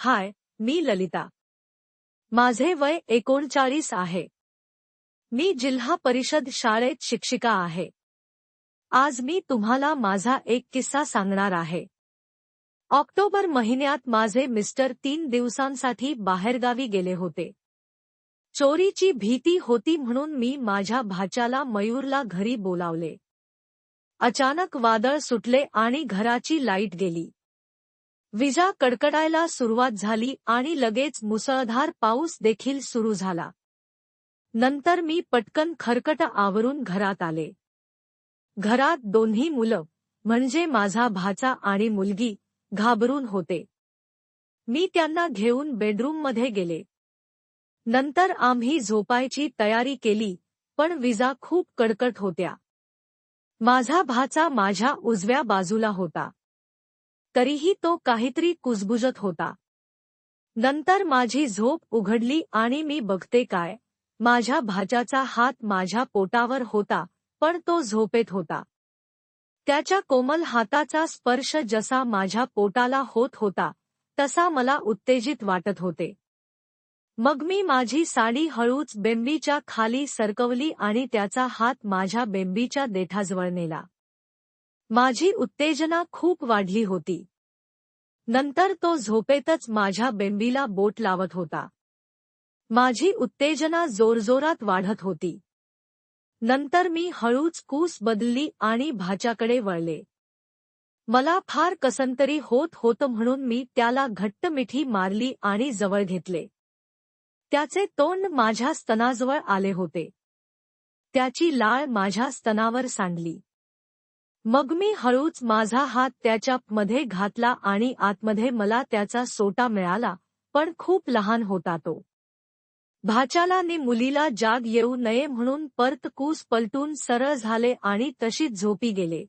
हाय, मी ललिता. माझे वय 39 आहे. मी जिल्हा परिषद शाळेत शिक्षिका आहे. आज मी तुम्हाला माझा एक किस्सा सांगणार आहे. ऑक्टोबर महिन्यात माझे मिस्टर 3 दिवसांसाठी बाहेरगावी गेले होते. चोरीची भीती होती म्हणून मी माझ्या भाच्याला मयूरला घरी बोलावले. अचानक वादळ सुटले आणि घराची लाईट गेली. विजा कडकडायला सुरुवात झाली आणि लगेच मुसळधार पाऊस देखील सुरू झाला. नंतर मी पटकन खरकट आवरून घरात आले. घरात दोन्ही मुलं म्हणजे माझा भाचा आणि मुलगी घाबरून होते. मी त्यांना घेऊन बेडरूममध्ये गेले. नंतर आम्ही झोपायची तयारी केली, पण विजा खूप कडकट होत्या. माझा भाचा माझ्या उजव्या बाजूला होता. तरीही तो काहीतरी कुजबुजत होता. नंतर माझी झोप उघडली आणि मी बघते काय, माझ्या भाच्याचा हात माझ्या पोटावर होता, पण तो झोपेत होता. त्याच्या कोमल हाताचा स्पर्श जसा माझ्या पोटाला होत होता, तसा मला उत्तेजित वाटत होते. मग मी माझी साडी हळूच बेंबीच्या खाली सरकवली आणि त्याचा हात माझ्या बेंबीच्या देठाजवळ नेला. माझी उत्तेजना खूप वाढली होती. नंतर तो झोपेतच माझ्या बेंबीला बोट लावत होता. माझी उत्तेजना जोरजोरात वाढत होती. नंतर मी हळूच कूस बदलली आणि भाच्याकडे वळले. मला फार कसंतरी होत होतं म्हणून मी त्याला घट्ट मिठी मारली आणि जवळ घेतले. त्याचे तोंड माझ्या स्तनाजवळ आले होते. त्याची लाळ माझ्या स्तनावर सांडली. मग मी हळूच माझा हात त्याच्या मध्ये घातला आणि आतमध्ये मला त्याचा सोटा मिळाला, पण खूप लहान होता तो. भाच्याला नि मुलीला जाग येऊ नये म्हणून परत कूस पलटून सरळ झाले आणि तशीच झोपी गेले.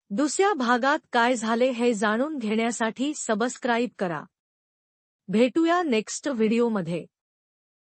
दुसऱ्या भागात काय झाले हे जाणून घेण्यासाठी सबस्क्राईब करा. भेटूया नेक्स्ट व्हिडिओमध्ये.